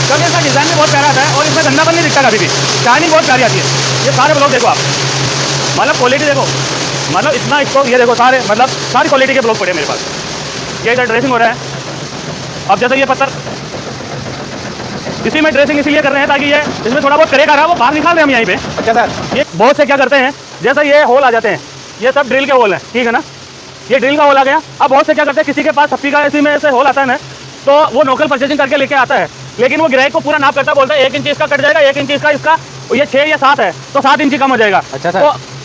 क्योंकि इसका डिज़ाइन भी बहुत प्यारा आता है और इसमें गंदापन नहीं दिखता कभी भी, शाइनिंग बहुत प्यारी आती है। ये सारे ब्लॉक देखो आप, मतलब क्वालिटी देखो, मतलब इतना इसको ये देखो सारे, मतलब सारी क्वालिटी के ब्लॉक पड़े हैं मेरे पास। ये इधर ड्रेसिंग हो रहा है। अब जैसे ये पत्थर, इसी में ड्रेसिंग इसीलिए कर रहे हैं ताकि ये इसमें थोड़ा बहुत करेगा रहा वो बाहर निकाल रहे हैं हम यहीं पे। अच्छा सर, ये बहुत से क्या करते हैं, जैसे ये होल आ जाते हैं, ये सब ड्रिल के होल हैं, ठीक है ना, ये ड्रिल का होल आ गया। अब बहुत से क्या करते हैं, किसी के पास छप्पी का इसी में से होल आता है ना, तो वो लोकल परचेजिंग करके लेके आता है, लेकिन वो ग्राहक को पूरा नाप करता है, बोलता है 1 इंच इसका कट जाएगा, 1 इंच इसका, ये 6 या 7 है तो 7 इंच कम हो जाएगा। अच्छा सर, तो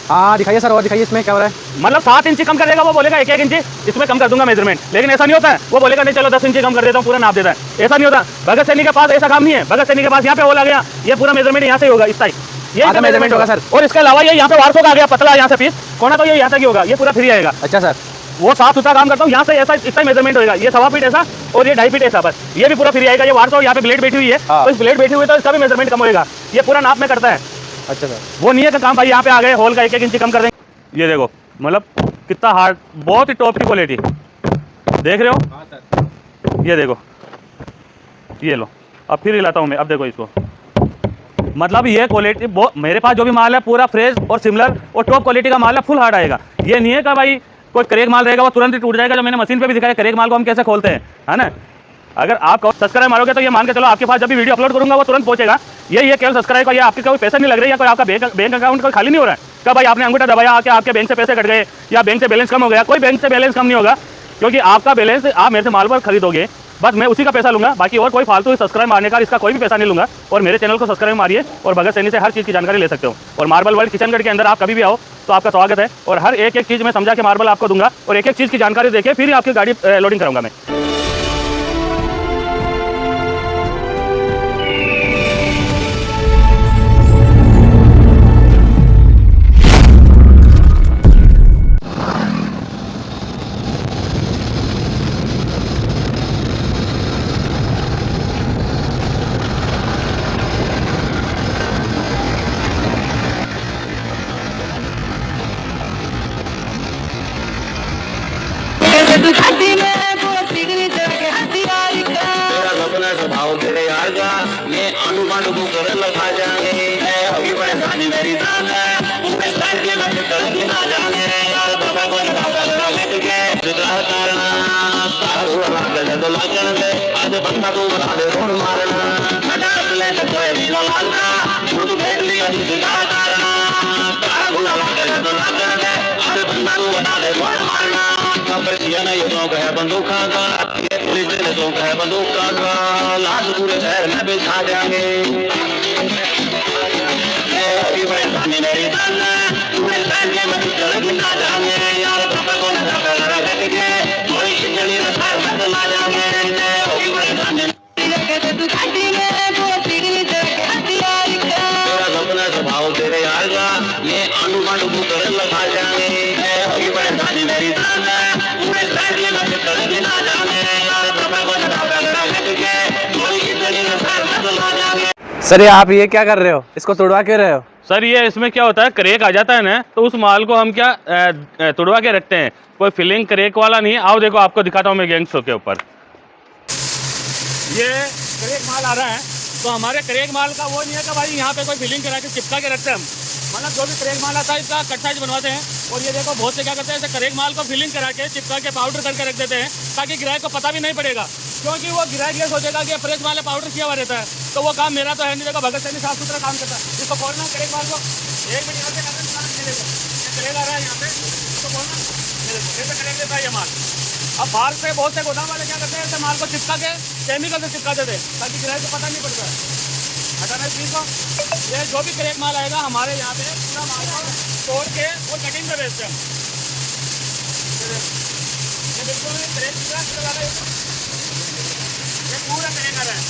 हाँ दिखाइए सर, और दिखाइए इसमें क्या हो रहा है। मतलब 7 इंच कम करेगा, वो बोलेगा 1 इंच इसमें कम कर दूंगा मेजरमेंट, लेकिन ऐसा नहीं होता है, वो बोलेगा नहीं चलो 10 इंच कम कर देता हूँ, पूरा नाप देता है। ऐसा नहीं होता। भगत सैनी के पास ऐसा काम नहीं है। भगत सैनी के पास यहाँ पे होल आ गया, ये पूरा मेजरमेंट यहाँ से होगा, इस टाइप ये मेजरमेंट होगा सर। और इसके अलावा ये यहाँ पे वार्सो का आ गया पतला, यहाँ से पीस कोना, तो ये यहाँ तक ही होगा, ये पूरा फ्री आएगा। अच्छा सर, वो साफ सुथरा काम करता हूँ, यहाँ से ऐसा इतना मेजरमेंट होगा, ये 1.25 फीट ऐसा और ये 2.5 फीट ऐसा, बस ये भी पूरा फ्री आएगा। ये वार्सो यहाँ पे ब्लेड बैठी हुई है, तो इस ब्लेड बैठी हुई है तो इसका भी मेजरमेंट कम होगा, ये पूरा नाप में करता है। अच्छा सर, वो नहीं है का काम भाई, यहाँ पे आ गए होल का 1-1 इंच कम कर देंगे। ये देखो, मतलब कितना हार्ड, बहुत ही टॉप की क्वालिटी देख रहे हो। हाँ सर, ये देखो, ये लो, अब फिर हिलाता हूँ मैं, अब देखो इसको, मतलब ये क्वालिटी मेरे पास जो भी माल है पूरा फ्रेश और सिमिलर और टॉप क्वालिटी का माल है, फुल हार्ड आएगा। ये नहीं है कि भाई कोई करेक माल रहेगा वो तुरंत ही टूट जाएगा, जो मैंने मशीन पे भी दिखाया करेक माल को हम कैसे खोलते हैं, है ना। अगर आप सब्सक्राइब मारोगे तो ये मान के चलो आपके पास जब भी वीडियो अपलोड करूंगा वो तुरंत पहुंचेगा। ये केवल सब्सक्राइब का, ये आपके कोई पैसा नहीं लग रही है, कोई आपका बैंक अकाउंट कोई खाली नहीं हो रहा है क्या भाई आपने अंगूठा दबाया आके आपके बैंक से पैसे कट गए या बैंक से बैलेंस कम हो गया। कोई बैंक से बैलेंस कम नहीं होगा, क्योंकि आपका बैलेंस आप मेरे से माल पर खरीदोगे, बस मैं उसी का पैसा लूंगा, बाकी और कोई फालतू सब्सक्राइब मारने का इसका कोई भी पैसा नहीं लूंगा। और मेरे चैनल को सब्सक्राइब मारिए और भगत सैनी से हर चीज़ की जानकारी ले सकते हो। और मार्बल वर्ल्ड किचनगढ़ के अंदर आप कभी भी आओ तो आपका स्वागत है, और हर एक चीज़ मैं समझा के मार्बल आपको दूंगा और एक चीज़ की जानकारी देके फिर आपकी गाड़ी लोडिंग करूंगा मैं। स्वभाव तेरे यार का ये आलू बालू को कर लगा जाएंगे अभी परेशानी मेरी जान है इस टाइम के मैं कर ना जाने यार बाबा को लगा लेट के जुदा करना तारू लगा तो लगन दे आज बंदा को बना दे रोड मारना हटा ले तो ये लालना खुद बैठ लिया जुदा करना तारू लगा तो लगन दे आज बंदा को बना दे रोड मारना कबर किया ना ये तो है बंदूक का पुलिस ने तो है बंदूक का लाश पूरे शहर में बिछा देंगे अभी परेशानी मेरी जान पूरे शहर के में चल ना जाएंगे यार पापा को ना कर के कोई इंजनी ना शहर में चला जाएंगे अभी परेशानी तू घाटी में वो सीढ़ी दे तेरा सपना स्वभाव तेरे यार का ये आलू बालू को कर लगा जाएंगे अभी परेशानी मेरी जान पूरे शहर के में चल ना जाएंगे यार पापा को ना कर के कोई इंजनी ना शहर में चला जाएंगे। सर ये आप ये क्या कर रहे हो, इसको तोड़वा क्यों रहे हो? सर ये इसमें क्या होता है, क्रेक आ जाता है ना, तो उस माल को हम क्या तुड़वा के रखते हैं, कोई फिलिंग क्रेक वाला नहीं है। आओ देखो आपको दिखाता हूँ मैं गैंगस्टर के ऊपर। ये क्रेक माल आ रहा है, तो हमारे क्रेक माल का वो नहीं है कि भाई यहाँ पे कोई फिलिंग करा के चिपका के रखते हैं हम, मतलब जो भी क्रेक माल आता है इसका कट साइज बनवाते हैं। और ये देखो बहुत से क्या करते हैं, ऐसे क्रेक माल को फिलिंग करा के चिपका के पाउडर करके रख देते हैं, ताकि ग्राहक को पता भी नहीं पड़ेगा, क्योंकि वो ग्राहक ये सोचेगा कि फ्रेश माल है, पाउडर किया हुआ रहता है। तो वो काम मेरा तो है नहीं, देखो भगत सैनी साफ सुथरा काम करता है। इसको खोलना क्रेक माल को 1 मिनट यहाँ से क्रेक आ रहा है, यहाँ पे इसको खोलना क्रेक देता है ये माल। अब बाहर से बहुत से गोदाम वाले क्या करते हैं, ऐसे माल को चिपका के केमिकल से चिपका देते हैं, ताकि ग्राहक को पता नहीं पड़ता है। हटाना इस चीज़ को, ये जो भी क्रेक माल आएगा हमारे यहाँ पे पूरा माल को तोड़ के और कटिंग में बेचते हैं। ये बिल्कुल क्रेक ये पूरा क्रेक आ रहा है,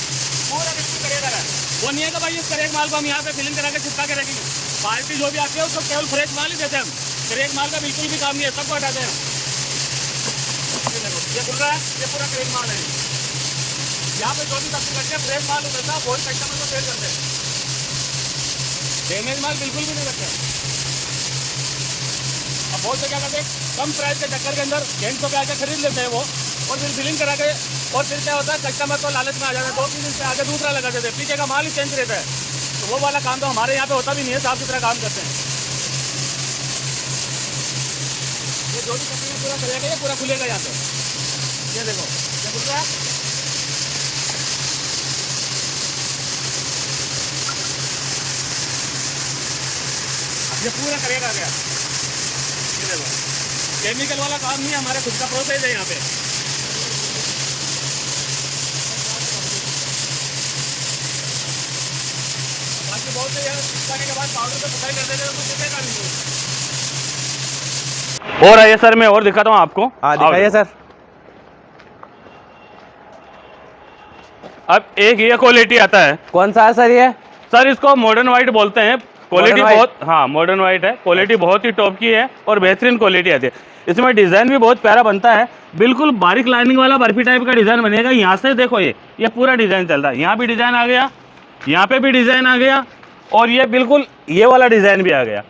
पूरा बिल्कुल क्रेक आ रहा है। वो नहीं है कि भाई इस क्रेक माल को हम यहाँ पे फिलिंग करा के चिपका के रखेंगे। बाल्टी जो भी आती है उसको केवल फ्रेश माल ही देते हैं हम, क्रेक माल का बिल्कुल भी काम नहीं है, सबको हटाते हैं। ये खुल रहा है, ये पूरा क्रेक माल है। यहाँ पे जो भी सब्जी करते हैं फ्रेश माल होता है, बहुत कस्टमर को सेल करते हैं, डैमेज माल बिल्कुल भी नहीं रखते। अब बहुत से क्या करते हैं, कम प्राइस के चक्कर के अंदर 150 पे आके खरीद लेते हैं वो, और फिर बिलिंग करा के, और फिर क्या होता है कस्टमर को लालच में आ जाता है, 2-3 दिन से आगे दूसरा लगा देते हैं, पीछे का माल ही चेंज रहता है। तो वो वाला काम तो हमारे यहाँ पे होता भी नहीं है, साफ सुथरा काम करते हैं। ये जो भी कंपनी पूरा करेगा ये पूरा खुलेगा यहाँ पे, ये देखो ये खुल रहा है। ये पूरा करेगा गया, ये देखो केमिकल वाला काम नहीं है, हमारा खुद का प्रोसेस है यहाँ पे। बाकी बहुत से यार चिपकाने के बाद पाउडर पे सफाई कर देते हैं तो कुछ दिखेगा नहीं। और आइए सर, मैं और दिखाता हूँ आपको। हाँ दिखाइए सर। अब एक ये क्वालिटी आता है कौन सा है सर ये? सर, इसको मॉडर्न वाइट बोलते हैं। क्वालिटी Modern बहुत, हाँ मॉडर्न वाइट है, क्वालिटी बहुत ही टॉप की है और बेहतरीन क्वालिटी आती है। इसमें डिज़ाइन भी बहुत प्यारा बनता है, बिल्कुल बारीक लाइनिंग वाला बर्फी टाइप का डिज़ाइन बनेगा। यहाँ से देखो ये पूरा डिज़ाइन चलता है, यहाँ भी डिज़ाइन आ गया, यहाँ पे भी डिज़ाइन आ गया, और ये बिल्कुल ये वाला डिज़ाइन भी आ गया।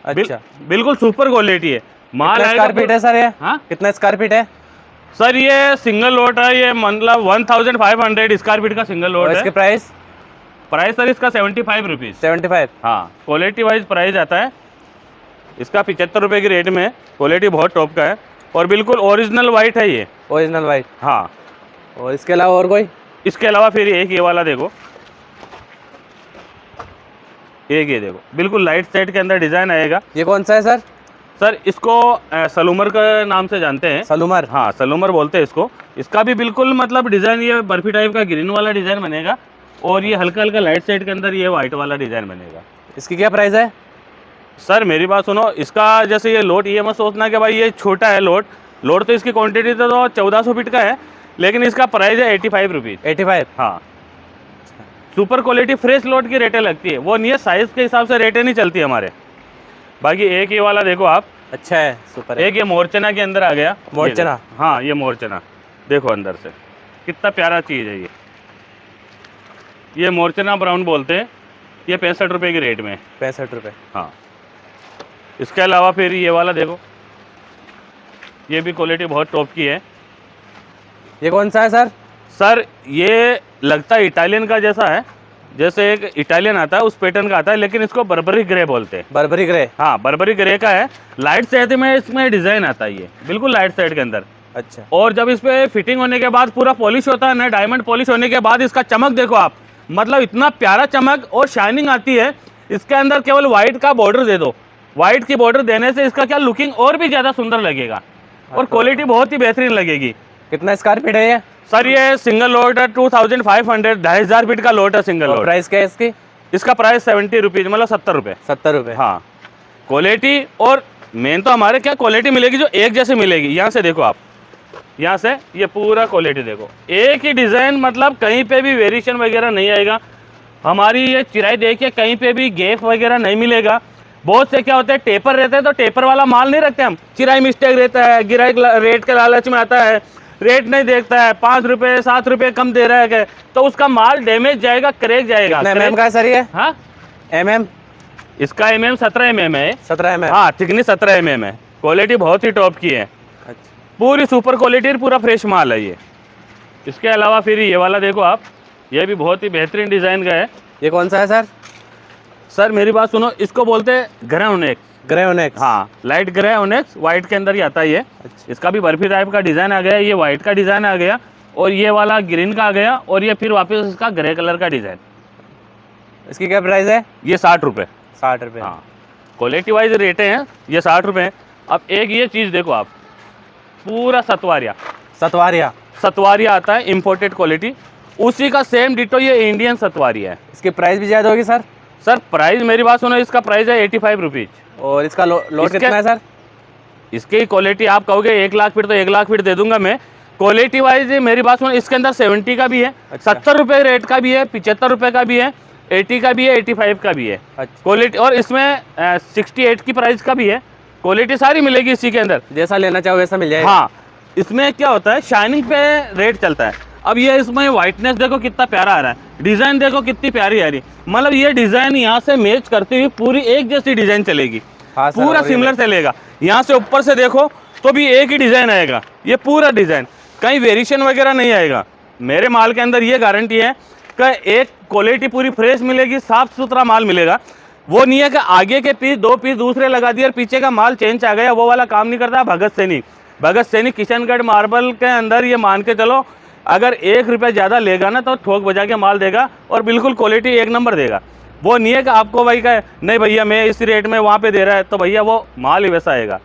अच्छा, बिल्कुल सुपर क्वालिटी है। माल स्क्वायर फीट है सर ये? हाँ कितना स्क्वायर फीट है सर? ये सिंगल लोट है, ये मतलब 1500 स्क्वायर फीट का सिंगल लोट है। इसके प्राइस? प्राइस सर इसका 75 रुपीज़। 75? हाँ, क्वालिटी वाइज प्राइस आता है इसका 75 रुपये की रेट में। क्वालिटी बहुत टॉप का है और बिल्कुल ओरिजिनल वाइट है ये। Original white? हाँ। और इसके अलावा और कोई? इसके अलावा फिर एक ये वाला देखो, एक ये देखो बिल्कुल लाइट सेट के अंदर डिज़ाइन आएगा। ये कौन सा है सर? सर इसको सलूमर का नाम से जानते हैं। सलूमर? हाँ सलूमर बोलते हैं इसको। इसका भी बिल्कुल मतलब डिज़ाइन ये बर्फी टाइप का ग्रीन वाला डिज़ाइन बनेगा, और ये हल्का हल्का लाइट सेट के अंदर ये वाइट वाला डिज़ाइन बनेगा। इसकी क्या प्राइस है? सर मेरी बात सुनो, इसका जैसे ये लोट, ये मत सोचना कि भाई ये छोटा है लोट तो इसकी क्वांटिटी तो 1400 फीट का है, लेकिन इसका प्राइस है 85 रुपीज़। 85? हाँ। सुपर क्वालिटी फ्रेश लोट की रेटें लगती है, वो नहीं है साइज़ के हिसाब से रेटें नहीं चलती हमारे। बाकी एक ये वाला देखो आप, अच्छा है, सुपर है। एक ये मोरचना के अंदर आ गया। मोरचना? हाँ ये मोरचना देखो अंदर से कितना प्यारा चीज़ है ये मोरचना ब्राउन बोलते हैं। ये 65 रुपये की रेट में। 65 रुपये? हाँ। इसके अलावा फिर ये वाला देखो, ये भी क्वालिटी बहुत टॉप की है। ये कौन सा है सर? सर ये लगता है इटालियन का जैसा है, जैसे एक इटालियन आता है उस पैटर्न का आता है, लेकिन इसको बर्बरी ग्रे बोलते हैं। बर्बरी ग्रे? हाँ बर्बरी ग्रे का है। लाइट सेट में इसमें डिज़ाइन आता है, ये बिल्कुल लाइट सेट के अंदर। अच्छा। और जब इस पे फिटिंग होने के बाद पूरा पॉलिश होता है ना, डायमंड पॉलिश होने के बाद इसका चमक देखो आप, मतलब इतना प्यारा चमक और शाइनिंग आती है। इसके अंदर केवल वाइट का बॉर्डर दे दो, वाइट की बॉर्डर देने से इसका क्या लुकिंग और भी ज़्यादा सुंदर लगेगा और क्वालिटी बहुत ही बेहतरीन लगेगी। कितना स्क्वायर फीट है ये? सर ये सिंगल लोट है 2500, 2500 फीट का लोट है सिंगल लोट। प्राइस क्या है इसकी? इसका प्राइस 70 रुपीज़, मतलब 70 रुपये। 70 रुपये? हाँ। क्वालिटी और मेन तो हमारे क्या क्वालिटी मिलेगी जो एक जैसे मिलेगी। यहाँ से देखो आप, यहाँ से ये पूरा क्वालिटी देखो, एक ही डिज़ाइन, मतलब कहीं पे भी वेरिएशन वगैरह नहीं आएगा। हमारी ये चिराई देखिए, कहीं पे भी गैप वगैरह नहीं मिलेगा। बहुत से क्या होते हैं टेपर रहते हैं तो टेपर वाला माल नहीं रखते हम, चिराई मिस्टेक रहता है, गिराई रेट के लालच में आता है, रेट नहीं देखता है, 5 रुपये 7 रुपये कम दे रहा है, तो उसका माल डैमेज जाएगा, क्रैक जाएगा। MM का है सर ये? हाँ MM? इसका MM 17 mm है। 17 mm? हाँ थिकनेस 17 mm है। क्वालिटी बहुत ही टॉप की है, अच्छा। पूरी सुपर क्वालिटी, पूरा फ्रेश माल है ये। इसके अलावा फिर ये वाला देखो आप, ये भी बहुत ही बेहतरीन डिज़ाइन का है। ये कौन सा है सर? सर मेरी बात सुनो, इसको बोलते हैं ग्रे ओनेक्स। ग्रे ओनेक्स? हाँ लाइट ग्रे ओनेक्स, वाइट के अंदर ही आता है ये। अच्छा। इसका भी बर्फी टाइप का डिज़ाइन आ गया, ये वाइट का डिज़ाइन आ गया, और ये वाला ग्रीन का आ गया, और ये फिर वापस इसका ग्रे कलर का डिज़ाइन। इसकी क्या प्राइस है? ये 60 रुपये। 60 रुपये? हाँ। क्वालिटी वाइज रेटें हैं, ये 60 रुपये हैं। अब एक ये चीज़ देखो आप, पूरा सतवारिया। सतवारिया? सतवारिया आता है इम्पोर्टेड क्वालिटी, उसी का सेम डिटो ये इंडियन सतवारिया है। इसकी प्राइस भी ज़्यादा होगी सर? सर प्राइस मेरी बात सुनो, इसका प्राइस है 85 रुपीज़। और इसका लोड कितना है सर? इसकी क्वालिटी आप कहोगे 1 लाख फीट तो 1 लाख फीट दे दूंगा मैं। क्वालिटी वाइज मेरी बात सुनो, इसके अंदर 70 का भी है, अच्छा। 70 रुपये रेट का भी है, 75 रुपये का भी है, 80 का भी है, 85 का भी है। अच्छा। क्वालिटी, और इसमें 68 की प्राइस का भी है। क्वालिटी सारी मिलेगी इसी के अंदर, जैसा लेना चाहो वैसा मिल जाएगा। हाँ। इसमें क्या होता है, शाइनिंग पे रेट चलता है। अब ये इसमें वाइटनेस देखो कितना प्यारा आ रहा है, डिज़ाइन देखो कितनी प्यारी आ रही, मतलब ये डिज़ाइन यहाँ से मैच करती हुई पूरी एक जैसी डिज़ाइन चलेगी। हाँ सर, पूरा और ये सिमिलर चलेगा। यहाँ से ऊपर से देखो तो भी एक ही डिजाइन आएगा, ये पूरा डिजाइन, कहीं वेरिएशन वगैरह नहीं आएगा। मेरे माल के अंदर ये गारंटी है कि एक क्वालिटी पूरी फ्रेश मिलेगी, साफ सुथरा माल मिलेगा। वो नहीं है कि आगे के पीस 2 पीस दूसरे लगा दिए और पीछे का माल चेंज आ गया, वो वाला काम नहीं करता भगत सैनिक किशनगढ़ मार्बल के अंदर। ये मान के चलो अगर 1 रुपया ज़्यादा लेगा ना तो ठोक बजा के माल देगा और बिल्कुल क्वालिटी 1 नंबर देगा। वो नहीं है कि आपको भाई कहे नहीं भैया मैं इस रेट में वहाँ पे दे रहा है, तो भैया वो माल ही वैसा आएगा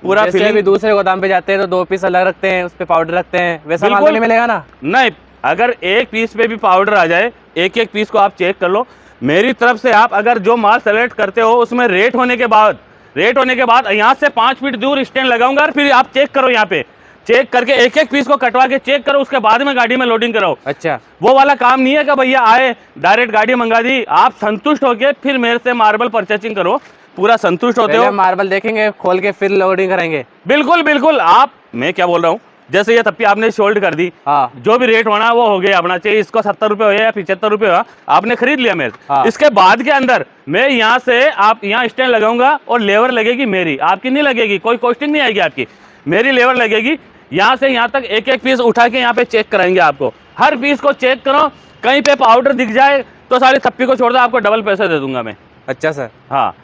पूरा। जैसे अभी दूसरे गोदाम पे जाते हैं तो 2 पीस अलग रखते हैं, उस पे पाउडर रखते हैं, वैसा माल बिल्कुल नहीं मिलेगा ना? नहीं, अगर एक पीस पे भी पाउडर आ जाए, एक एक पीस को आप चेक कर लो। मेरी तरफ से आप अगर जो माल सेलेक्ट करते हो उसमें रेट होने के बाद यहाँ से 5 फीट दूर स्टैंड लगाऊंगा और फिर आप चेक करो, यहाँ पे चेक करके एक एक पीस को कटवा के चेक करो, उसके बाद में गाड़ी में लोडिंग कराओ। अच्छा, वो वाला काम नहीं है कि भैया आए डायरेक्ट गाड़ी मंगा दी। आप संतुष्ट होके फिर मेरे से मार्बल परचेसिंग करो, पूरा संतुष्ट होते हो। मार्बल देखेंगे खोल के फिर लोडिंग करेंगे। बिल्कुल बिल्कुल। आप, मैं क्या बोल रहा हूँ, जैसे ये तप्पी आपने शोल्ड कर दी, हाँ, जो भी रेट होना वो हो गया अपना, चाहे इसको 70 रुपये हो या 75 रुपये हो, आपने खरीद लिया मेरे। हाँ। इसके बाद के अंदर मैं यहाँ से आप यहाँ स्टैंड लगाऊंगा और लेबर लगेगी मेरी, आपकी नहीं लगेगी, कोई कॉस्टिंग नहीं आएगी आपकी, मेरी लेबर लगेगी। यहाँ से यहाँ तक एक एक पीस उठा के यहाँ पे चेक कराएंगे आपको, हर पीस को चेक करो, कहीं पे पाउडर दिख जाए तो सारी थप्पी को छोड़ दो, आपको डबल पैसे दे दूंगा मैं। अच्छा सर, हाँ,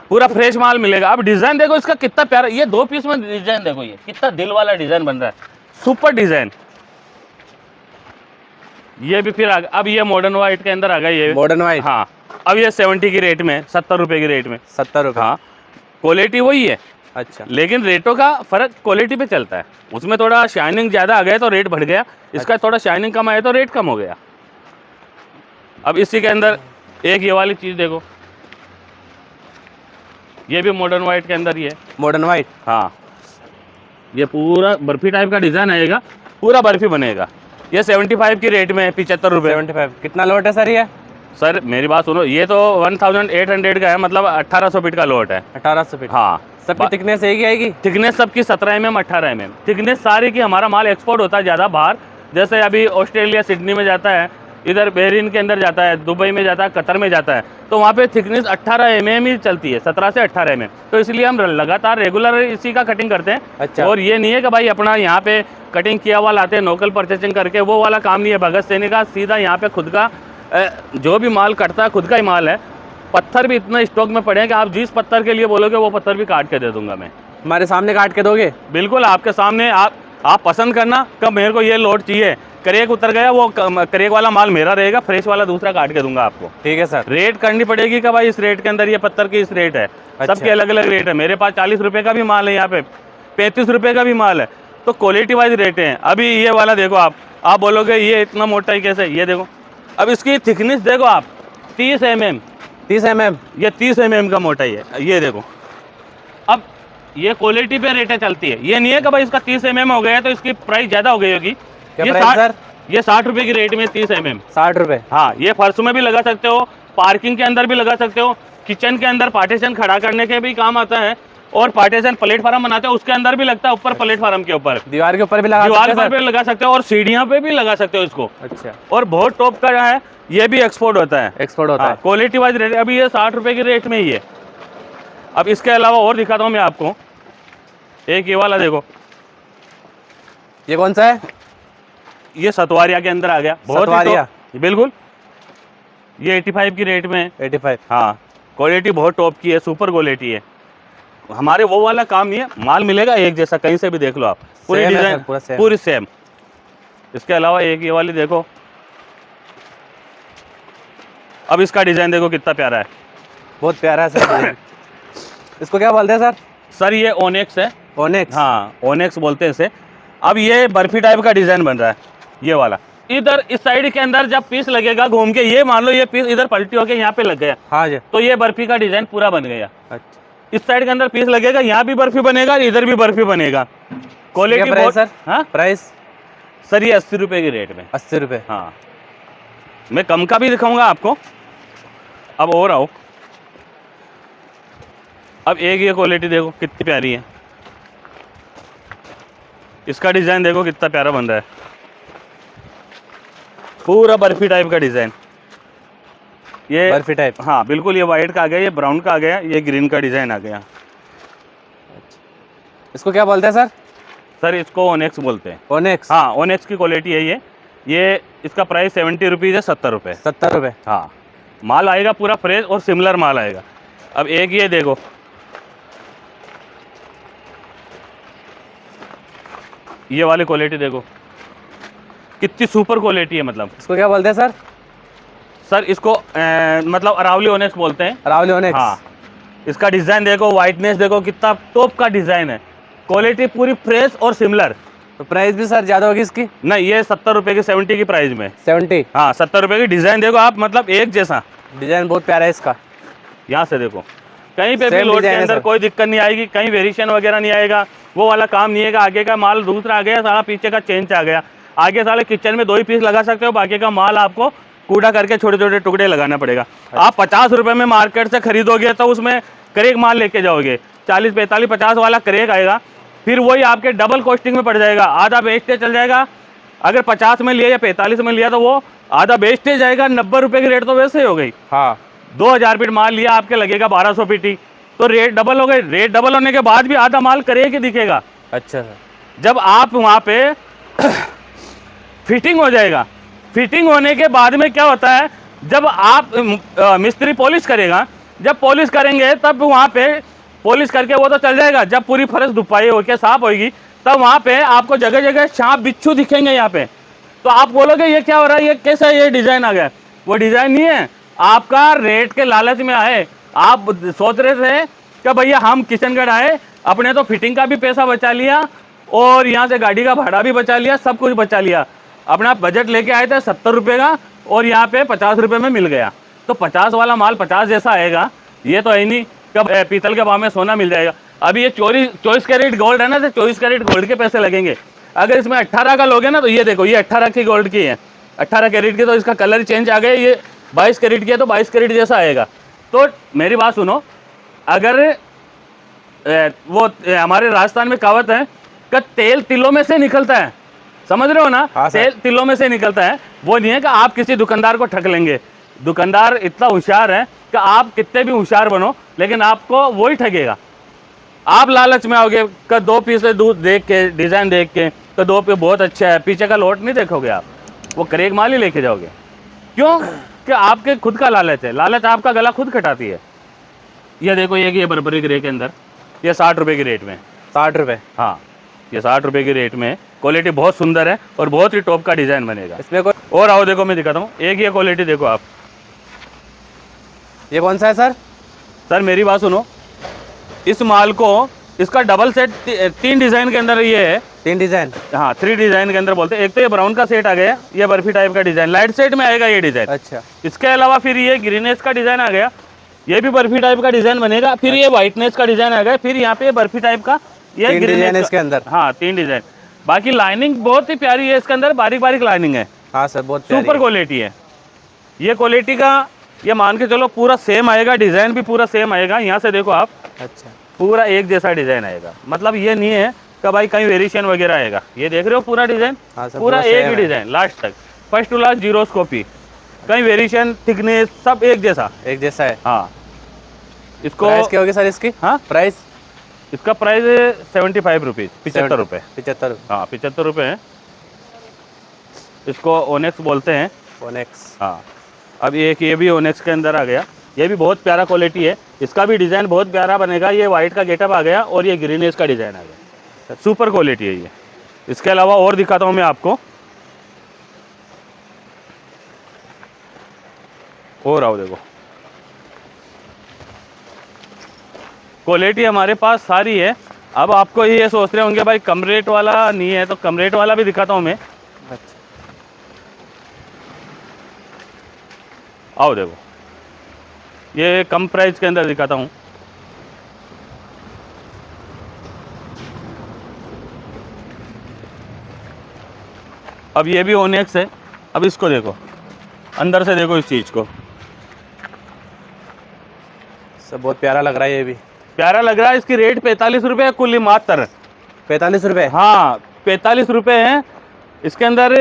पूरा फ्रेश माल मिलेगा। अब डिजाइन देखो इसका कितना प्यारा, ये 2 पीस में डिजाइन देखो, ये कितना दिल वाला डिजाइन बन रहा है, सुपर डिजाइन। ये भी फिर अब ये मॉडर्न व्हाइट के अंदर आ गया ये मॉडर्न व्हाइट। हाँ, अब ये 70 की रेट में, 70 रुपए की रेट में, 70 रुपये। हाँ, क्वालिटी वही है, अच्छा, लेकिन रेटों का फर्क क्वालिटी पे चलता है। उसमें थोड़ा शाइनिंग ज्यादा आ गया तो रेट बढ़ गया, इसका थोड़ा शाइनिंग कम आया तो रेट कम हो गया। अब इसी के अंदर एक ये वाली चीज देखो, ये भी मॉडर्न व्हाइट के अंदर ही है। Modern white. हाँ, ये पूरा बर्फी टाइप का डिजाइन आएगा, पूरा बर्फी बनेगा। ये 75 की रेट में है, 75 रुपये। 75। कितना लोट है सर ये? सर मेरी बात सुनो, ये तो 1800 का है, मतलब 1800 फीट का लोट है। 1800 फीट। हाँ, सबकी थिकनेस एक ही आएगी? थिकनेस सबकी 17 mm 18 mm थिकनेस सारी की। हमारा माल एक्सपोर्ट होता है ज़्यादा बाहर, जैसे अभी ऑस्ट्रेलिया सिडनी में जाता है, इधर बहरीन के अंदर जाता है, दुबई में जाता है, कतर में जाता है, तो वहाँ पे थिकनेस 18 mm ही चलती है, 17 से 18 mm। तो इसलिए हम लगातार रेगुलर इसी का कटिंग करते हैं। अच्छा। और ये नहीं है कि भाई अपना यहाँ पे कटिंग किया हुआ लाते हैं लोकल परचेसिंग करके, वो वाला काम नहीं है भगत सैनिक का। सीधा यहाँ पे खुद का जो भी माल कटता है खुद का ही माल है। पत्थर भी इतना स्टॉक में पड़े हैं कि आप जिस पत्थर के लिए बोलोगे वो पत्थर भी काट के दे दूंगा मैं। हमारे सामने काट के दोगे? बिल्कुल, आपके सामने। आप पसंद करना कब मेरे को ये लोड चाहिए, करेक उतर गया, वो करेक वाला माल मेरा रहेगा, फ्रेश वाला दूसरा काट के दूंगा आपको। ठीक है सर। रेट करनी पड़ेगी कि भाई इस रेट के अंदर ये पत्थर की इस रेट है। अच्छा। सबके अलग अलग रेट है। मेरे पास 40 रुपये का भी माल है, यहाँ पे 35 रुपये का भी माल है, तो क्वालिटी वाइज रेट हैं। अभी ये वाला देखो, आप बोलोगे ये इतना मोटा ही कैसे, ये देखो, अब इसकी थिकनेस देखो आप, 30 mm। 30 mm? ये 30 mm का मोटाई है, ये देखो। अब ये क्वालिटी पे रेटें चलती है, ये नहीं है कि भाई इसका 30 mm हो गया तो इसकी प्राइस ज़्यादा हो गई होगी। क्या ये प्राइस सर? ये 60 रुपये की रेट में 30 mm। 60 रुपये? हाँ, ये फर्श में भी लगा सकते हो, पार्किंग के अंदर भी लगा सकते हो, किचन के अंदर पार्टीशन खड़ा करने के भी काम आता है, और पार्टीशन प्लेटफार्म बनाते हैं उसके अंदर भी लगता है, ऊपर प्लेटफार्म के ऊपर, दीवार के ऊपर भी लगा दीवार सकते हैं पर भी लगा सकते हो, और सीढ़ियाँ पे भी लगा सकते हो इसको। अच्छा। और बहुत टॉप का है, ये भी एक्सपोर्ट होता है। एक्सपोर्ट होता है। Quality wise rate. अभी ये 60 रुपये की रेट में ही है। अब इसके अलावा और दिखाता हूँ मैं आपको, एक ये वाला देखो, ये कौन सा है? ये सतवारिया के अंदर आ गया। बहुत सतवारिया? बिल्कुल, ये 85 की रेट में है। 85? हाँ, क्वालिटी बहुत टॉप की है, सुपर क्वालिटी है। हमारे वो वाला काम नहीं है, माल मिलेगा एक जैसा, कहीं से भी देख लो आप, पूरी डिजाइन पूरी सेम। इसके अलावा एक ये वाली देखो, अब इसका डिजाइन देखो कितना प्यारा है। बहुत प्यारा है सर। इसको क्या बोलते हैं सर? सर ये ओनेक्स है। ओनेक्स? हाँ, ओनेक्स बोलते हैं इसे। अब ये बर्फी टाइप का डिजाइन बन रहा है, ये वाला। इधर इस साइड के अंदर जब पीस लगेगा घूम के, ये मान लो ये पीस इधर पलटी होके यहाँ पे लग गया, हाँ जी, तो ये बर्फी का डिजाइन पूरा बन गया। अच्छा। इस साइड के अंदर पीस लगेगा, यहाँ भी बर्फी बनेगा, इधर भी बर्फी बनेगा। क्वालिटी बहुत। सर? हाँ, प्राइस सर ये 80 रुपये की रेट में। 80 रुपये? हाँ, मैं कम का भी दिखाऊंगा आपको। अब और आओ, अब एक ये क्वालिटी देखो कितनी प्यारी है, इसका डिजाइन देखो कितना प्यारा बन रहा है, पूरा बर्फी टाइप का डिजाइन। ये बर्फी टाइप। हाँ बिल्कुल, ये वाइट का आ गया, ये ब्राउन का आ गया, ये ग्रीन का डिज़ाइन आ गया। इसको क्या बोलते हैं सर? सर इसको ओनेक्स बोलते हैं। ओनेक्स। हाँ ओनेक्स की क्वालिटी है ये इसका प्राइस 70 रुपीज़ है, 70 रुपये। 70 रुपये। हाँ माल आएगा पूरा फ्रेश और सिमिलर माल आएगा। अब एक ये देखो, ये वाली क्वालिटी देखो कितनी सुपर क्वालिटी है। मतलब इसको क्या बोलते हैं सर? सर इसको मतलब अरावली ओनेक्स बोलते हैं। अरावली ओनेक्स। हाँ इसका डिज़ाइन देखो, वाइटनेस देखो, कितना टॉप का डिज़ाइन है, क्वालिटी पूरी फ्रेश और सिमिलर। तो प्राइस भी सर ज़्यादा होगी इसकी? नहीं, ये 70 रुपये की, 70 की प्राइस में। 70? हाँ 70 रुपये की। डिज़ाइन देखो आप, मतलब एक जैसा डिज़ाइन बहुत प्यारा है इसका। यहाँ से देखो, कहीं पे भी Same लोड के design है अंदर सर। कोई दिक्कत नहीं आएगी, कहीं वेरिएशन वगैरह नहीं आएगा, वो वाला काम नहीं है। आगे का माल दूसरा आ गया, सारा पीछे का चेंज आ गया। आगे साले किचन में 2 ही पीस लगा सकते हो, बाकी का माल आपको कूड़ा करके छोटे छोटे टुकड़े लगाना पड़ेगा। आप 50 रुपये में मार्केट से खरीदोगे तो उसमें क्रेक माल लेके जाओगे, 40, 45, 50 वाला क्रेक आएगा, फिर वही आपके डबल कॉस्टिंग में पड़ जाएगा। आधा वेस्टेज चल जाएगा। अगर 50 में लिया या 45 में लिया तो वो आधा वेस्टेज जाएगा। 90 रुपये की रेट तो वैसे ही हो गई। हाँ 2000 फीट माल लिया, आपके लगेगा 1200 पीटी, तो रेट डबल हो गई। रेट डबल होने के बाद भी आधा माल क्रेक ही दिखेगा। अच्छा सर। जब आप वहाँ पे फिटिंग हो जाएगा, फिटिंग होने के बाद में क्या होता है, जब आप मिस्त्री पॉलिश करेगा, जब पॉलिश करेंगे तब वहाँ पे पॉलिश करके वो तो चल जाएगा। जब पूरी फर्श धुपाई होकर साफ होगी तब वहाँ पे आपको जगह जगह सांप बिच्छू दिखेंगे यहाँ पे। तो आप बोलोगे ये क्या हो रहा है, ये कैसा ये डिज़ाइन आ गया। वो डिज़ाइन नहीं है, आपका रेट के लालच में आए। आप सोच रहे थे कि भैया हम किशनगढ़ आए, अपने तो फिटिंग का भी पैसा बचा लिया और यहाँ से गाड़ी का भाड़ा भी बचा लिया, सब कुछ बचा लिया। अपना बजट लेके आए थे 70 रुपये का और यहाँ पे 50 रुपये में मिल गया। तो 50 वाला माल 50 जैसा आएगा, ये तो है नहीं कब पीतल के भाव में सोना मिल जाएगा। अभी ये 24 कैरेट गोल्ड है ना, तो 24 कैरेट गोल्ड के पैसे लगेंगे। अगर इसमें 18 का लोगे ना, तो ये देखो, ये 18 की गोल्ड की है, 18 कैरेट की, तो इसका कलर चेंज आ गया। ये 22 कैरेट की है तो 22 कैरेट जैसा आएगा। तो मेरी बात सुनो, अगर वो हमारे राजस्थान में कहावत है कि तेल तिलों में से निकलता है, समझ रहे हो ना? हाँ सर। तेल तिलों में से निकलता है। वो नहीं है कि आप किसी दुकानदार को ठग लेंगे। दुकानदार इतना होशियार है कि आप कितने भी होशियार बनो, लेकिन आपको वही ठगेगा। आप लालच में आओगे कि 2 पीस दूध देख के, डिज़ाइन देख के, तो 2 पे बहुत अच्छा है, पीछे का लोट नहीं देखोगे आप, वो क्रेक माल ही लेके जाओगे। क्यों? कि आपके खुद का लालच है। लालच आपका गला खुद कटाती है। ये देखो, ये बर्बरी ग्रे के अंदर ये 60 रुपये की रेट में। 60 रुपये? हाँ ये 60 रुपये की रेट में, क्वालिटी बहुत सुंदर है और बहुत ही टॉप का डिज़ाइन बनेगा इसमें कोई और आओ देखो, मैं दिखाता हूँ। एक ये क्वालिटी देखो आप। ये कौन सा है सर? सर मेरी बात सुनो, इस माल को, इसका डबल सेट 3 डिज़ाइन के अंदर ये है। 3 डिज़ाइन? हाँ 3 डिज़ाइन के अंदर बोलते हैं। एक तो ये ब्राउन का सेट आ गया, ये बर्फी टाइप का डिज़ाइन, लाइट सेट में आएगा ये डिज़ाइन। अच्छा। इसके अलावा फिर ये ग्रीनेस का डिज़ाइन आ गया, ये भी बर्फी टाइप का डिज़ाइन बनेगा। फिर ये वाइटनेस का डिज़ाइन आ गया, फिर यहाँ पे बर्फी टाइप का ये 3 डिज़ाइन इसके अंदर? हाँ 3 डिज़ाइन। बाकी लाइनिंग बहुत ही प्यारी है इसके अंदर, बारीक बारीक लाइनिंग है। हाँ सर, बहुत प्यारी सुपर है। क्वालिटी है। ये क्वालिटी का ये मान के चलो पूरा सेम आएगा, डिज़ाइन भी पूरा सेम आएगा। यहाँ से देखो आप, अच्छा। पूरा एक जैसा डिज़ाइन आएगा। मतलब ये नहीं है कि भाई कहीं वेरिएशन वगैरह आएगा। ये देख रहे हो पूरा डिज़ाइन, हाँ सर, पूरा पूरा एक same ही है। डिज़ाइन लास्ट तक, फर्स्ट टू लास्ट जीरोस्कोपी, कहीं वेरिएशन, थिकनेस सब एक जैसा। एक जैसा है। हाँ इसको प्राइस क्या होगी सर इसकी? हाँ प्राइस? इसका प्राइस है 75 रुपीज़, 75 रुपये। 75? हाँ 75 रुपये है। इसको ओनेक्स बोलते हैं। ओनेक्स। हाँ अब एक ये भी ओनेक्स के अंदर आ गया, ये भी बहुत प्यारा क्वालिटी है। इसका भी डिज़ाइन बहुत प्यारा बनेगा। ये वाइट का गेटअप आ गया और ये ग्रीनेस का डिज़ाइन आ गया, सुपर क्वालिटी है ये। इसके अलावा और दिखाता हूँ मैं आपको, और आओ देखो, क्वालिटी हमारे पास सारी है। अब आपको ये सोच रहे होंगे भाई कम रेट वाला नहीं है, तो कम रेट वाला भी दिखाता हूँ मैं। अच्छा। आओ देखो, ये कम प्राइस के अंदर दिखाता हूँ। अब ये भी ओनेक्स है। अब इसको देखो, अंदर से देखो इस चीज़ को, सब बहुत प्यारा लग रहा है। ये भी प्यारा लग रहा है। इसकी रेट 45 रुपये है कुल मात्र। 45 रुपये? हाँ 45 रुपये है। इसके अंदर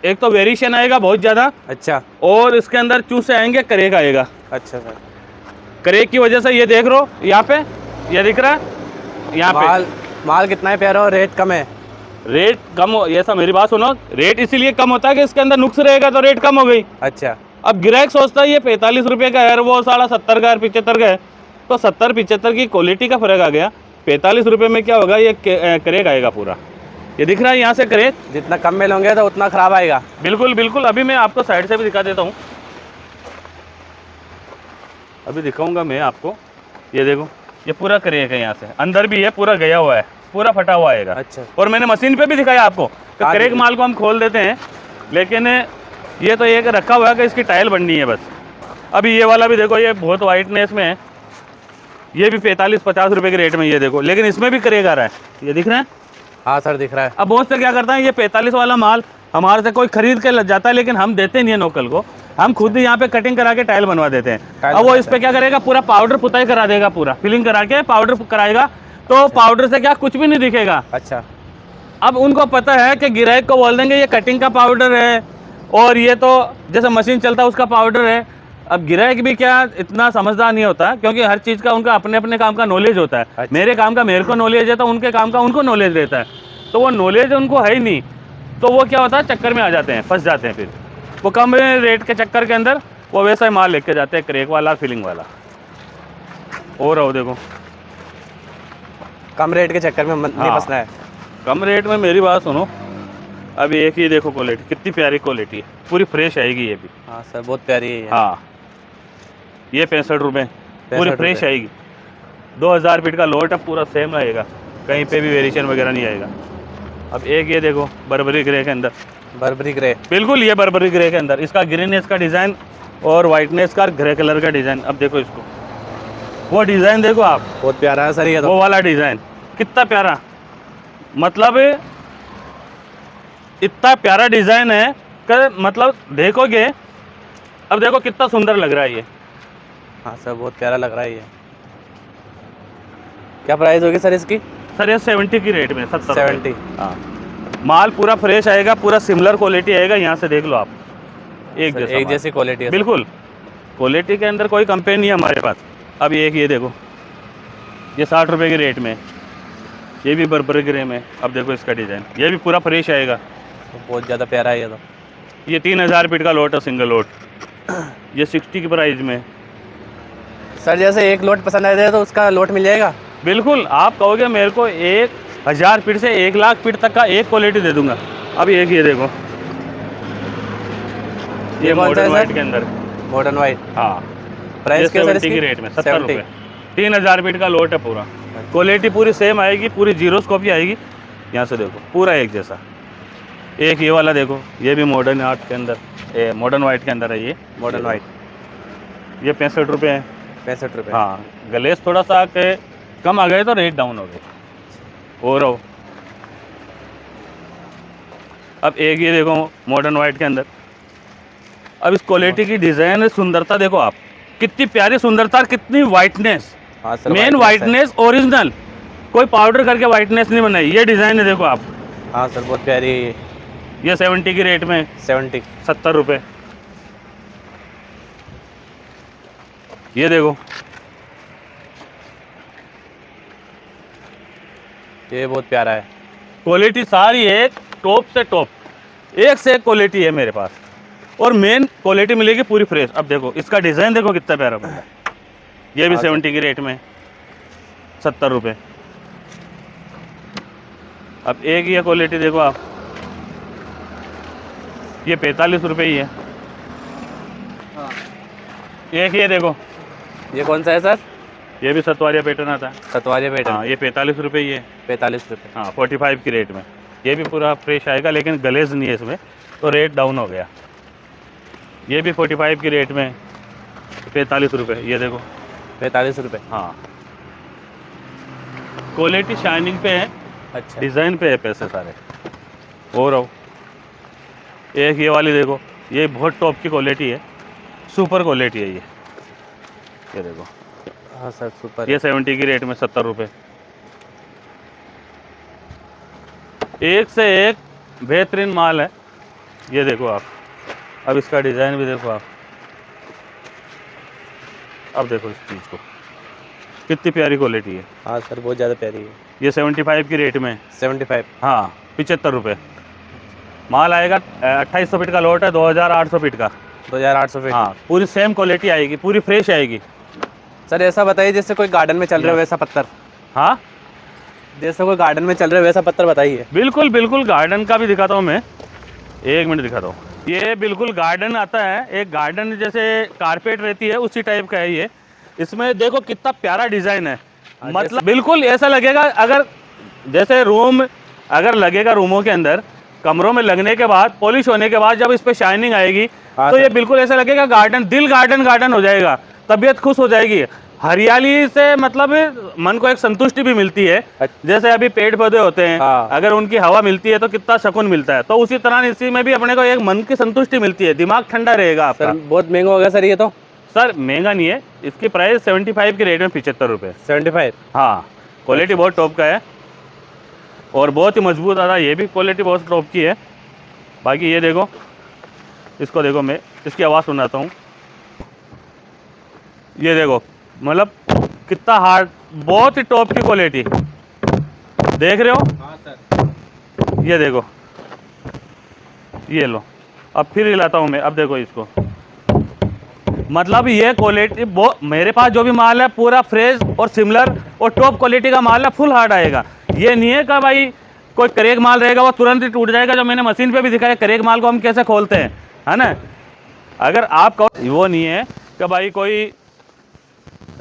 एक तो वेरिएशन आएगा बहुत ज़्यादा, अच्छा और इसके अंदर चूसे आएंगे, करेक आएगा। अच्छा सर। करेक की वजह से ये देख लो यहाँ पे, ये दिख रहा है यहाँ पे। माल कितना है प्यारा और रेट कम है? रेट कम हो, ये सब मेरी बात सुनो, रेट इसीलिए कम होता है कि इसके अंदर नुक्स रहेगा तो रेट कम हो गई। अच्छा। अब ग्राहक सोचता है ये 45 रुपये का है, वो 70.5 का है, 75 का है, तो 70-75 की क्वालिटी का फर्क आ गया। 45 रुपये में क्या होगा, ये करेक आएगा पूरा, ये दिख रहा है यहाँ से करेक। जितना कम में लोगे तो उतना खराब आएगा। बिल्कुल बिल्कुल, अभी मैं आपको साइड से भी दिखा देता हूँ, अभी दिखाऊंगा मैं आपको। ये देखो, ये पूरा करेक है, यहाँ से अंदर भी है, पूरा गया हुआ है, पूरा फटा हुआ आएगा। अच्छा। और मैंने मशीन पे भी दिखाया आपको कि हाँ, करेक माल को हम खोल देते हैं, लेकिन ये तो एक रखा हुआ है कि इसकी टाइल बननी है बस। अभी ये वाला भी देखो, ये बहुत वाइटनेस में है, ये भी 45-50 रुपये के रेट में, ये देखो, लेकिन इसमें भी करेक आ रहा है, ये दिख रहा है। हाँ सर दिख रहा है। अब बहुत से क्या करता है, ये 45 वाला माल हमारे से कोई खरीद के लग जाता है, लेकिन हम देते नहीं है लोकल को, हम खुद ही यहाँ पे कटिंग करा के टाइल बनवा देते हैं। अब वो इस पे क्या करेगा, पूरा पाउडर पुताई करा देगा, पूरा फिलिंग करा के पाउडर कराएगा, तो पाउडर से क्या कुछ भी नहीं दिखेगा। अच्छा। अब उनको पता है कि ग्राहक को बोल देंगे ये कटिंग का पाउडर है, और ये तो जैसे मशीन चलता है उसका पाउडर है। अब ग्राहक भी क्या इतना समझदार नहीं होता, क्योंकि हर चीज़ का उनका अपने अपने काम का नॉलेज होता है। अच्छा। मेरे काम का मेरे को नॉलेज है, तो उनके काम का उनको नॉलेज रहता है, तो वो नॉलेज उनको है ही नहीं, तो वो क्या होता है, चक्कर में आ जाते हैं, फंस जाते हैं। फिर वो कम रेट के चक्कर के अंदर वो वैसा ही माल लेके जाते हैं, करेक वाला, फिलिंग वाला। और आओ देखो, कम रेट के चक्कर में नहीं हाँ। फंसना है। कम रेट में मेरी बात सुनो, अभी एक ही देखो क्वालिटी, कितनी प्यारी क्वालिटी है, पूरी फ्रेश आएगी ये भी। हाँ सर बहुत प्यारी है। हाँ, ये 65 रुपये, पूरी 65 फ्रेश रुपये। आएगी। 2000 फीट का लोट है, पूरा सेम आएगा, कहीं पे भी वेरिएशन वगैरह नहीं आएगा। अब एक ये देखो, बर्बरी ग्रे के अंदर, बर्बरी ग्रे। बिल्कुल ये बर्बरी ग्रे के अंदर, इसका ग्रीनेस का डिज़ाइन और वाइटनेस का ग्रे कलर का डिज़ाइन। अब देखो इसको, वो डिज़ाइन देखो आप, बहुत प्यारा है सर ये तो। वो वाला डिज़ाइन कितना प्यारा, मतलब इतना प्यारा डिज़ाइन है कि मतलब देखोगे, अब देखो कितना सुंदर लग रहा है ये। हाँ सर बहुत प्यारा लग रहा है ये। क्या प्राइस होगी सर इसकी? सर ये 70 की रेट में, 70। 70। हाँ, माल पूरा फ्रेश आएगा, पूरा सिमिलर क्वालिटी आएगा, यहाँ से देख लो आप, एक जैसा एक माल। जैसी क्वालिटी है। बिल्कुल, क्वालिटी के अंदर कोई कंपेयर नहीं है हमारे पास। अब एक ये देखो, ये 60 रुपये के रेट में, ये भी बर्बरी ग्रे में। अब देखो इसका डिज़ाइन, ये भी पूरा फ्रेश आएगा, बहुत ज़्यादा प्यारा है ये तो। ये 3000 फीट का लोट है, सिंगल लोट, ये 60 की प्राइस में। सर जैसे एक लोट पसंद आ जाए तो उसका लोट मिल जाएगा? बिल्कुल, आप कहोगे मेरे को 1000 फीट से 1 लाख फीट तक का एक क्वालिटी दे दूंगा। अब एक ये देखो, ये कौन सा है मॉडर्न सर? वाइट के अंदर, मॉडर्न वाइट। हाँ, प्राइस क्या सर 70 इसकी? की रेट में, 70 70। रुपये। 3000 फीट का लोट है पूरा, क्वालिटी पूरी सेम आएगी, पूरी जीरोस्कोपी आएगी। यहाँ से देखो पूरा एक जैसा। एक ये वाला देखो, ये भी मॉडर्न आर्ट के अंदर, मॉडर्न वाइट के अंदर है ये, मॉडर्न वाइट। ये 65 रुपये है। 65 रुपये। हाँ, गलेस थोड़ा सा के कम आ गए तो रेट डाउन हो गए। और आओ, अब एक ये देखो मॉडर्न वाइट के अंदर, अब इस क्वालिटी की डिज़ाइन सुंदरता देखो आप, कितनी प्यारी सुंदरता और कितनी वाइटनेस, हाँ सर मेन वाइटनेस ओरिजिनल, कोई पाउडर करके वाइटनेस नहीं बनाई। ये डिज़ाइन है देखो आप, हाँ सर बहुत प्यारी है ये। ये 70 की रेट में, 70। 70 रुपये। ये देखो, ये बहुत प्यारा है। क्वालिटी सारी एक टॉप से टॉप, एक से एक क्वालिटी है मेरे पास, और मेन क्वालिटी मिलेगी पूरी फ्रेश। अब देखो इसका डिज़ाइन देखो कितना प्यारा बना है, ये भी 70 की रेट में, 70 रुपये। अब एक ये क्वालिटी देखो आप, ये 45 रुपये ही है। एक ये देखो, ये कौन सा है सर? ये भी सतवारिया पैटर्न आता है। सतवारिया पैटर्न। हाँ, ये 45 रुपये ही है। 45 रुपये। हाँ, 45 की रेट में, ये भी पूरा फ्रेश आएगा, लेकिन गलेज नहीं है इसमें, तो रेट डाउन हो गया। ये भी 45 की रेट में, 45 रुपये। ये देखो 45 रुपये। हाँ, क्वालिटी शाइनिंग पे है, अच्छा। डिज़ाइन पे है पैसे सारे। और आओ, एक ये वाली देखो, ये बहुत टॉप की क्वालिटी है, सुपर क्वालिटी है ये देखो, हाँ सर सुपर। ये 70 की रेट में, 70 रुपये। एक से एक बेहतरीन माल है, ये देखो आप, अब इसका डिज़ाइन भी देखो आप, अब देखो इस चीज़ को, कितनी प्यारी क्वालिटी है। हाँ सर, बहुत ज़्यादा प्यारी है। ये 75 की रेट में, 75। हाँ 75 रुपये माल आएगा। 2800 फीट का लोट है, 2800 फीट का, 2800 फीट। हाँ पूरी सेम क्वालिटी आएगी, पूरी फ्रेश आएगी। सर ऐसा बताइए जैसे कोई गार्डन में चल रहे हो वैसा पत्थर, हाँ जैसे कोई गार्डन में चल रहे हो वैसा पत्थर बताइए। बिल्कुल बिल्कुल, गार्डन का भी दिखाता हूँ मैं, 1 मिनट दिखाता हूँ। ये बिल्कुल गार्डन आता है, एक गार्डन जैसे कारपेट रहती है उसी टाइप का है ये। इसमें देखो कितना प्यारा डिज़ाइन है, मतलब बिल्कुल ऐसा लगेगा अगर जैसे रूम अगर लगेगा, रूमों के अंदर कमरों में लगने के बाद, पॉलिश होने के बाद जब इस पे शाइनिंग आएगी तो ये बिल्कुल ऐसा लगेगा गार्डन, दिल गार्डन गार्डन हो जाएगा, तबीयत खुश हो जाएगी। हरियाली से मतलब मन को एक संतुष्टि भी मिलती है। जैसे अभी पेड़ पौधे होते हैं, अगर उनकी हवा मिलती है तो कितना सुकून मिलता है, तो उसी तरह इसी में भी अपने को एक मन की संतुष्टि मिलती है, दिमाग ठंडा रहेगा आपका। सर बहुत महंगा हो गया सर ये तो। सर महंगा नहीं है, इसकी प्राइस 75 की रेट में 75 रुपये। 75। हाँ क्वालिटी बहुत टॉप का है और बहुत ही मजबूत आता है, ये भी क्वालिटी बहुत टॉप की है। बाकी ये देखो, इसको देखो, मैं इसकी आवाज़ सुनाता हूँ। ये देखो मतलब कितना हार्ड, बहुत ही टॉप की क्वालिटी, देख रहे हो। हाँ सर। ये देखो, ये लो, अब फिर हिलाता हूँ मैं, अब देखो इसको, मतलब ये क्वालिटी मेरे पास जो भी माल है पूरा फ्रेश और सिमिलर और टॉप क्वालिटी का माल है, फुल हार्ड आएगा। ये नहीं है कि भाई कोई करेक माल रहेगा वो तुरंत ही टूट जाएगा, जो मैंने मशीन पे भी दिखाया, करेक माल को हम कैसे खोलते हैं, है ना। अगर आप वो नहीं है कि भाई कोई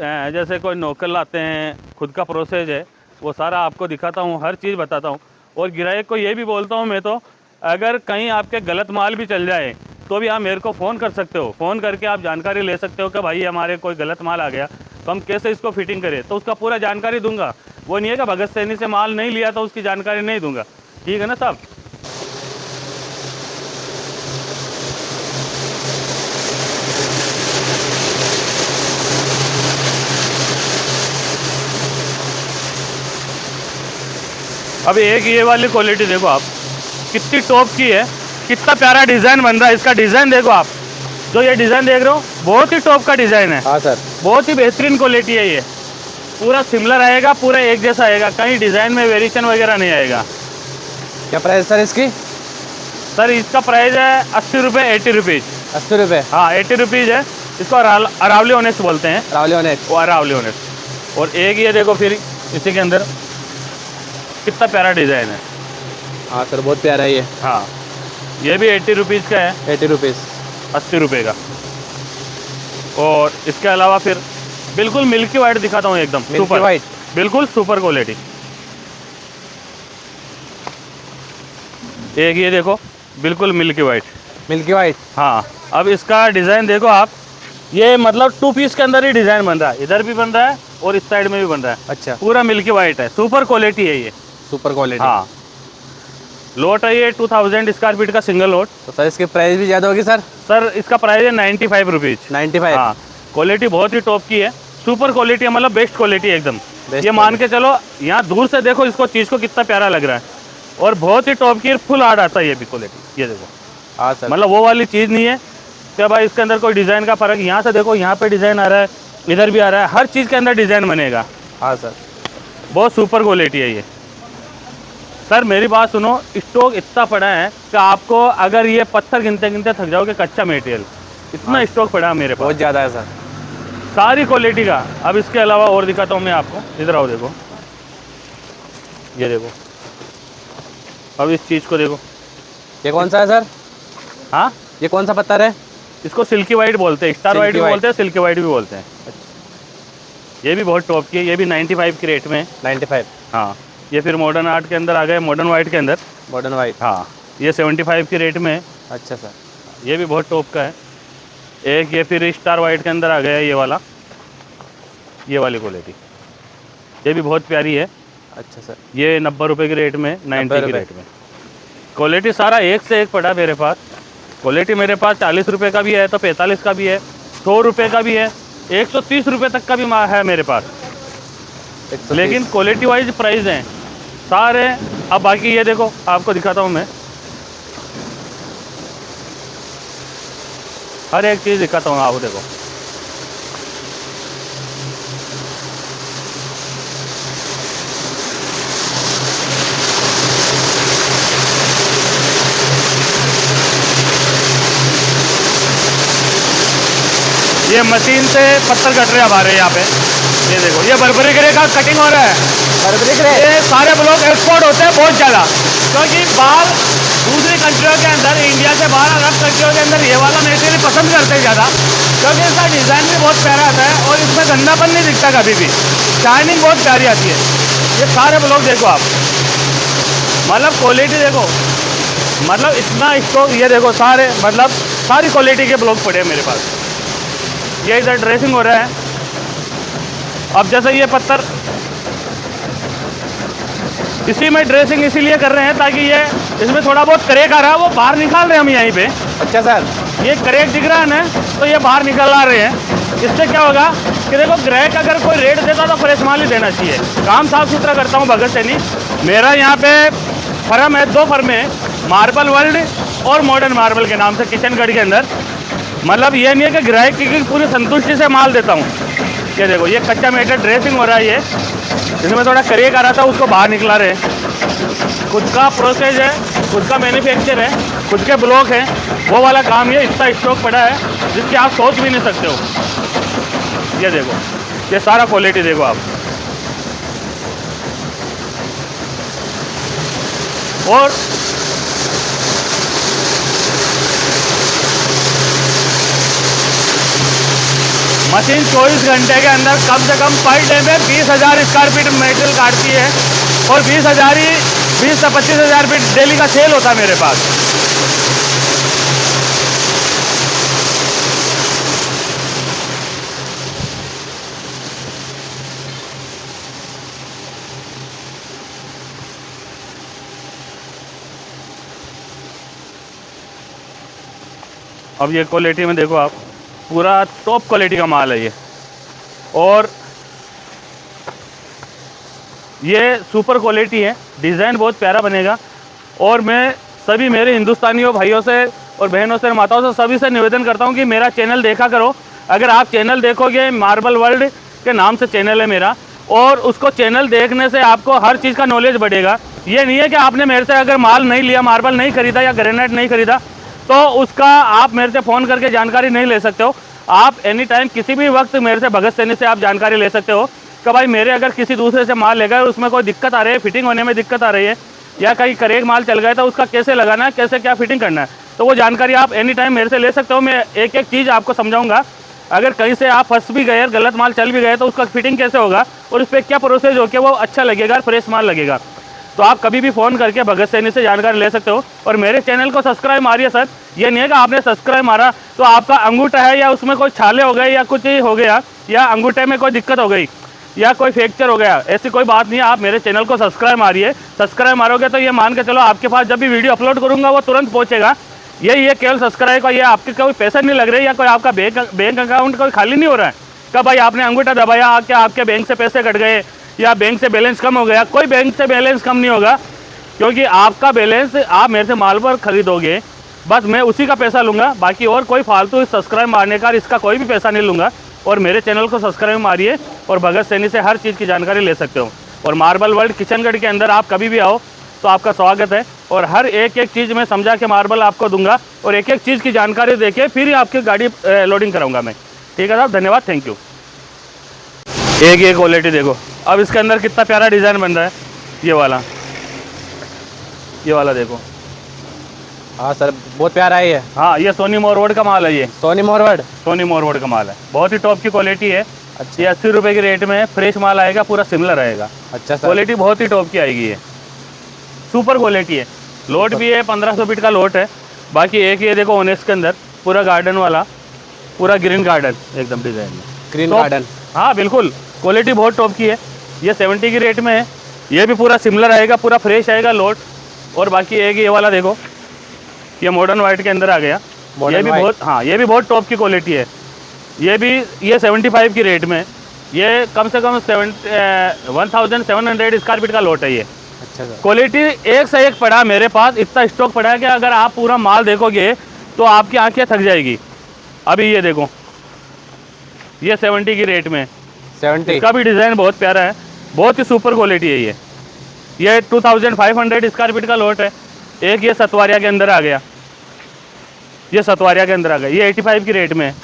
जैसे कोई नौकर लाते हैं, खुद का प्रोसेस है, वो सारा आपको दिखाता हूँ, हर चीज़ बताता हूँ। और ग्राहक को ये भी बोलता हूँ मैं तो, अगर कहीं आपके गलत माल भी चल जाए तो भी आप मेरे को फ़ोन कर सकते हो, फ़ोन करके आप जानकारी ले सकते हो कि भाई हमारे कोई गलत माल आ गया तो हम कैसे इसको फिटिंग करें, तो उसका पूरा जानकारी दूंगा। वो नहीं है कि भगत सैनी से माल नहीं लिया तो उसकी जानकारी नहीं दूंगा, ठीक है ना साहब। अब एक ये वाली क्वालिटी देखो आप, कितनी टॉप की है, कितना प्यारा डिज़ाइन बन रहा है। इसका डिज़ाइन देखो आप, जो ये डिज़ाइन देख रहे हो बहुत ही टॉप का डिज़ाइन है। हाँ सर। बहुत ही बेहतरीन क्वालिटी है, ये पूरा सिमिलर आएगा, पूरा एक जैसा आएगा, कहीं डिज़ाइन में वेरिएशन वगैरह नहीं आएगा। क्या प्राइस सर इसकी? सर इसका प्राइस है 80 रुपये, 80 रुपीज़। 80 रुपये? हाँ 80 रुपीज़ है। इसको अरावली ओनेक्स बोलते हैं, अरावली ओनेक्स। वो अरावली ओनेक्स। और एक ये देखो फिर इसी के अंदर कितना प्यारा डिज़ाइन है। हाँ सर बहुत प्यारा है ये। हाँ ये भी 80 रुपीज़ का है। 80 रुपीज़, 80 रुपये का। और इसके अलावा फिर बिल्कुल मिल्की वाइट दिखाता हूँ, एकदम सुपर वाइट, बिल्कुल सुपर क्वालिटी। एक ये देखो बिल्कुल मिल्की वाइट। Milky white. हाँ अब इसका डिज़ाइन देखो आप, ये मतलब 2 पीस के अंदर ही डिज़ाइन बन रहा है, इधर भी बन रहा है और इस साइड में भी बन रहा है। अच्छा, पूरा मिल्की वाइट है, सुपर क्वालिटी है ये, सुपर क्वालिटी। हाँ लोट है ये 2000 स्क्वायर फीट का सिंगल लोट। तो सर इसकी प्राइस भी ज़्यादा होगी सर? सर इसका प्राइस है 95 रुपीज़। 95। हाँ क्वालिटी बहुत ही टॉप की है, सुपर क्वालिटी है, मतलब बेस्ट क्वालिटी एकदम। Best ये मान के चलो, यहाँ दूर से देखो इसको, चीज़ को कितना प्यारा लग रहा है और बहुत ही टॉप की फुल हार्ड आता है ये भी क्वालिटी। ये देखो, हाँ सर, मतलब वो वाली चीज़ नहीं है कि भाई इसके अंदर कोई डिज़ाइन का फ़र्क। यहाँ से देखो, यहाँ पे डिज़ाइन आ रहा है, इधर भी आ रहा है, हर चीज़ के अंदर डिज़ाइन बनेगा। हाँ सर, बहुत सुपर क्वालिटी है ये। सर मेरी बात सुनो, स्टॉक इतना पड़ा है कि आपको अगर ये पत्थर गिनते गिनते थक जाओगे, कच्चा मटेरियल इतना स्टॉक पड़ा है मेरे पास, बहुत ज़्यादा है सर, सारी क्वालिटी का। अब इसके अलावा और दिखाता हूँ मैं आपको, इधर आओ देखो, ये देखो, अब इस चीज़ को देखो। ये कौन सा है सर? हाँ ये कौन सा पत्थर है? इसको सिल्की वाइट बोलते हैं, स्टार वाइट भी white। बोलते हैं, सिल्की वाइट भी बोलते हैं। ये भी बहुत टॉप की है, ये भी 95 की रेट में। 95। हाँ ये फिर मॉडर्न आर्ट के अंदर आ गए, मॉडर्न वाइट के अंदर। Modern white. हाँ ये 75 की रेट में है। अच्छा सर, ये भी बहुत टॉप का है। एक ये फिर स्टार वाइट के अंदर आ गया, ये वाला, ये वाली क्वालिटी, ये भी बहुत प्यारी है। अच्छा सर, ये 90 रुपये की रेट में, 90 की रुपए। रेट में। क्वालिटी सारा एक से एक पड़ा मेरे पास। क्वालिटी मेरे पास 40 रुपये का भी है, तो 45 का भी है, 100 रुपये का भी है, 130 रुपये तक का भी है मेरे पास। 130। लेकिन क्वालिटी वाइज प्राइस हैं सारे। अब बाकी ये देखो, आपको दिखाता हूँ मैं, हर एक चीज़ दिक्कत होगा आपको। देखो ये मशीन से पत्थर कट रहे हमारे यहाँ पे। ये देखो ये बर्बरी ग्रे का कटिंग हो रहा है। बर्बरी ग्रे ये सारे ब्लॉक एक्सपोर्ट होते हैं बहुत ज़्यादा, क्योंकि बाहर दूसरी कंट्रियों के अंदर, इंडिया से बाहर अरब कंट्रियों के अंदर ये वाला मटेरियल पसंद करते हैं ज़्यादा, क्योंकि इसका डिज़ाइन भी बहुत प्यारा आता है और इसमें गंदापन नहीं दिखता कभी भी, शाइनिंग बहुत प्यारी आती है। ये सारे ब्लॉक देखो आप, मतलब क्वालिटी देखो, मतलब इतना स्टॉक। ये देखो सारे, मतलब सारी क्वालिटी के ब्लॉक पड़े हैं मेरे पास। ये इधर ड्रेसिंग हो रहा है। अब जैसे ये पत्थर, इसी में ड्रेसिंग इसीलिए कर रहे हैं ताकि ये इसमें थोड़ा बहुत क्रैक आ रहा है वो बाहर निकाल रहे हैं हम यहीं पे। अच्छा सर, ये क्रैक दिख रहा है ना, तो ये बाहर निकल आ रहे हैं। इससे क्या होगा कि देखो क्रैक अगर कोई रेट देता तो फ्रेश माल ही देना चाहिए। काम साफ सुथरा करता हूँ भगत सैनी। मेरा यहाँ पे फर्म है, 2 फर्म है, मार्बल वर्ल्ड और मॉडर्न मार्बल के नाम से किशनगढ़ के अंदर। मतलब ये नहीं है कि ग्राहक की पूरी संतुष्टि से माल देता हूँ। ये देखो ये कच्चा मेटर ड्रेसिंग हो रहा है। ये इसमें थोड़ा क्रैक आ रहा था उसको बाहर निकला रहे हैं। खुद का प्रोसेस है, खुद का मैन्युफैक्चर है, खुद के ब्लॉक हैं, वो वाला काम। ये इतना स्टॉक पड़ा है जिसकी आप सोच भी नहीं सकते हो। ये देखो ये सारा क्वालिटी देखो आप। और मशीन 24 घंटे के अंदर कम से कम पर डे में 20,000 स्क्वायर फीट मेटेरियल काटती है और 20 से 25,000 फीट डेली का सेल होता है मेरे पास। अब ये क्वालिटी में देखो आप, पूरा टॉप क्वालिटी का माल है ये। और ये सुपर क्वालिटी है, डिज़ाइन बहुत प्यारा बनेगा। और मैं सभी मेरे हिंदुस्तानियों भाइयों से और बहनों से, माताओं से, सभी से निवेदन करता हूँ कि मेरा चैनल देखा करो। अगर आप चैनल देखोगे, मार्बल वर्ल्ड के नाम से चैनल है मेरा, और उसको चैनल देखने से आपको हर चीज़ का नॉलेज बढ़ेगा। ये नहीं है कि आपने मेरे से अगर माल नहीं लिया, मार्बल नहीं खरीदा या ग्रेनाइट नहीं खरीदा, तो उसका आप मेरे से फ़ोन करके जानकारी नहीं ले सकते हो। आप एनी टाइम किसी भी वक्त मेरे से, भगत सैनी से, आप जानकारी ले सकते हो कि भाई मेरे अगर किसी दूसरे से माल लेगा और उसमें कोई दिक्कत आ रही है, फिटिंग होने में दिक्कत आ रही है, या कहीं क्रैक माल चल गया तो उसका कैसे लगाना है, कैसे क्या फिटिंग करना है, तो वो जानकारी आप एनी टाइम मेरे से ले सकते हो। मैं एक एक चीज़ आपको समझाऊंगा। अगर कहीं से आप फंस भी गए और गलत माल चल भी गए तो उसका फिटिंग कैसे होगा और उस पर क्या प्रोसेस हो के वो अच्छा लगेगा, फ्रेश माल लगेगा। तो आप कभी भी फ़ोन करके भगत सैनी से जानकारी ले सकते हो। और मेरे चैनल को सब्सक्राइब मारिए सर। ये नहीं है कि आपने सब्सक्राइब मारा तो आपका अंगूठा है या उसमें कोई छाले हो गए या कुछ हो गया या अंगूठे में कोई दिक्कत हो गई या कोई फ्रैक्चर हो गया, ऐसी कोई बात नहीं है। आप मेरे चैनल को सब्सक्राइब मारिए। सब्सक्राइब मारोगे तो ये मान के चलो आपके पास जब भी वीडियो अपलोड करूँगा वो तुरंत पहुँचेगा। ये केवल सब्सक्राइब का, ये आपके कोई पैसा नहीं लग रहे या कोई आपका बैंक अकाउंट कोई खाली नहीं हो रहा है कि भाई आपने अंगूठा दबाया क्या आपके बैंक से पैसे कट गए या बैंक से बैलेंस कम हो गया। कोई बैंक से बैलेंस कम नहीं होगा, क्योंकि आपका बैलेंस आप मेरे से माल पर खरीदोगे, बस मैं उसी का पैसा लूँगा। बाकी और कोई फालतू सब्सक्राइब मारने का इसका कोई भी पैसा नहीं लूँगा। और मेरे चैनल को सब्सक्राइब मारिए और भगत सैनी से हर चीज़ की जानकारी ले सकते हो। और मार्बल वर्ल्ड किशनगढ़ के अंदर आप कभी भी आओ तो आपका स्वागत है। और हर एक चीज़ में समझा के मार्बल आपको दूंगा और एक एक चीज़ की जानकारी देके फिर ही आपकी गाड़ी लोडिंग कराऊंगा मैं। ठीक है साहब, धन्यवाद, थैंक यू। एक ये क्वालिटी देखो, अब इसके अंदर कितना प्यारा डिज़ाइन बन रहा है। ये वाला देखो। हाँ सर, बहुत प्यारा है ये। हाँ, ये सोनी मोरवड का माल है। ये सोनी मोरवड का माल है, बहुत ही टॉप की क्वालिटी है। अच्छा। ये 80 रुपये के रेट में फ्रेश माल आएगा, पूरा सिमिलर रहेगा। अच्छा सर, क्वालिटी बहुत ही टॉप की आएगी। ये सुपर क्वालिटी है। लोट भी है, 1500 फीट का लोट है। बाकी एक ये देखो ओनेक्स के अंदर पूरा गार्डन वाला, पूरा ग्रीन गार्डन एकदम डिज़ाइन में, ग्रीन गार्डन। हाँ बिल्कुल, क्वालिटी बहुत टॉप की है। ये 70 की रेट में है। ये भी पूरा सिमिलर आएगा, पूरा फ्रेश आएगा लोट। और बाकी एक ये वाला देखो, ये मॉडर्न वाइट के अंदर आ गया। ये भी बहुत, हाँ ये भी बहुत टॉप की क्वालिटी है। ये 75 की रेट में, ये कम से कम 1700 स्क्वायर फीट का लोट है ये। अच्छा सर, क्वालिटी एक से एक पड़ा मेरे पास, इतना स्टॉक पड़ा है कि अगर आप पूरा माल देखोगे तो आपकी आंखें थक जाएगी। अभी ये देखो, ये 70 की रेट में, 70। इसका भी डिज़ाइन बहुत प्यारा है, बहुत ही सुपर क्वालिटी है ये 2500 स्क्वायर फीट का लॉट है। एक ये सतवारिया के अंदर आ गया, ये सतवारिया के अंदर आ गया, ये 85 की रेट में है।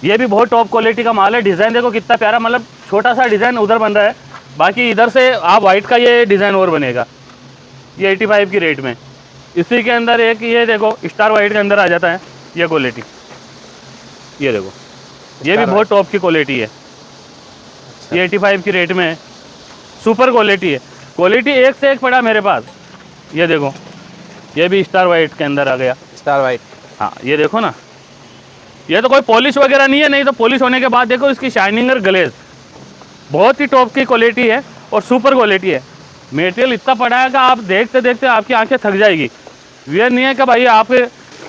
ये भी बहुत टॉप क्वालिटी का माल है। डिज़ाइन देखो कितना प्यारा, मतलब छोटा सा डिज़ाइन उधर बन रहा है, बाकी इधर से आप वाइट का ये डिज़ाइन और बनेगा। ये 85 की रेट में। इसी के अंदर एक ये देखो स्टार वाइट के अंदर आ जाता है ये क्वालिटी, ये देखो, ये भी बहुत टॉप की क्वालिटी है। ये 85 की रेट में है, सुपर क्वालिटी है। क्वालिटी एक से एक पड़ा मेरे पास। ये देखो, ये भी स्टार वाइट के अंदर आ गया। Star white. हाँ ये देखो ना, ये तो कोई पॉलिश वगैरह नहीं है, नहीं तो पॉलिश होने के बाद देखो इसकी शाइनिंग और ग्लेज बहुत ही टॉप की क्वालिटी है और सुपर क्वालिटी है। मटेरियल इतना पड़ा है कि आप देखते देखते आपकी आंखें थक जाएगी। ये नहीं है कि भाई आप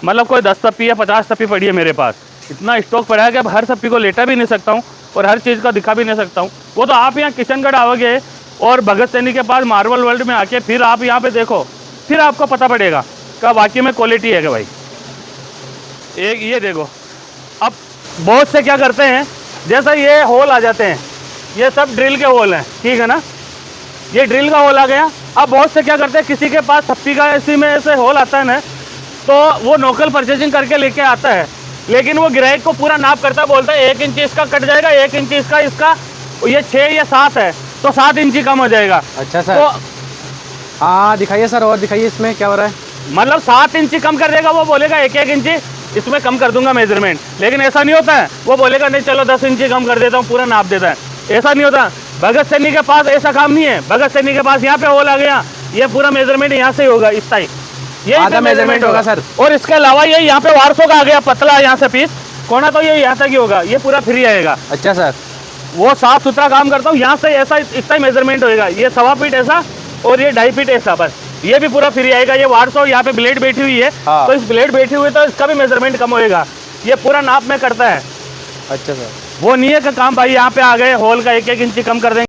मतलब कोई 10 तप्पी या 50 तप्पी पड़ी है मेरे पास, इतना स्टॉक पड़ा है कि अब हर तप्पी को लेटा भी नहीं सकता हूँ और हर चीज़ का दिखा भी नहीं सकता हूँ। वो तो आप यहाँ किशनगढ़ आओगे और भगत सैनी के पास मार्बल वर्ल्ड में आके फिर आप यहाँ पे देखो, फिर आपको पता पड़ेगा कि वाकई में क्वालिटी है कि भाई। एक ये देखो, अब बहुत से क्या करते हैं, जैसा ये होल आ जाते हैं, ये सब ड्रिल के होल हैं, ठीक है ना, ये ड्रिल का होल आ गया। अब बहुत से क्या करते हैं, किसी के पास थप्पी का इसी में से होल आता है ना, तो वो लोकल परचेजिंग करके लेके आता है, लेकिन वो ग्राहक को पूरा नाप करता है, बोलता है 1 इंच इसका कट जाएगा, 1 इंच इसका ये 6 या 7 है तो 7 इंची कम हो जाएगा। अच्छा सर। तो हाँ दिखाइए सर, और दिखाइए इसमें क्या हो रहा है। मतलब 7 इंची कम कर देगा, वो बोलेगा 1 इंची इसमें कम कर दूंगा मेजरमेंट, लेकिन ऐसा नहीं होता है। वो बोलेगा नहीं चलो 10 इंची कम कर देता हूँ, पूरा नाप देता है, ऐसा नहीं होता। भगत सैनी के पास ऐसा काम नहीं है। भगत सैनी के पास यहाँ पे होल आ गया, ये पूरा मेजरमेंट यहाँ से ही होगा, इतना ही ये आधा मेजरमेंट होगा सर। और इसके अलावा ये यहाँ पे वारसों का आ गया पतला, यहाँ से पीस कोना, तो ये यहाँ तक ही होगा, ये पूरा फ्री आएगा। अच्छा सर। वो साफ सुथरा काम करता हूँ, यहाँ से ऐसा इतना ही मेजरमेंट होएगा, ये 1.25 फीट ऐसा और ये 2.5 फीट ऐसा, बस ये भी पूरा फ्री आएगा। ये 800 यहाँ पे ब्लेड बैठी हुई है, हाँ। तो इस ब्लेड बैठी हुई है तो इसका भी मेजरमेंट कम होएगा, ये पूरा नाप में करता है। अच्छा सर। वो नहीं है कि काम भाई यहाँ पे आ गए होल का 1-1 इंची कम कर देंगे।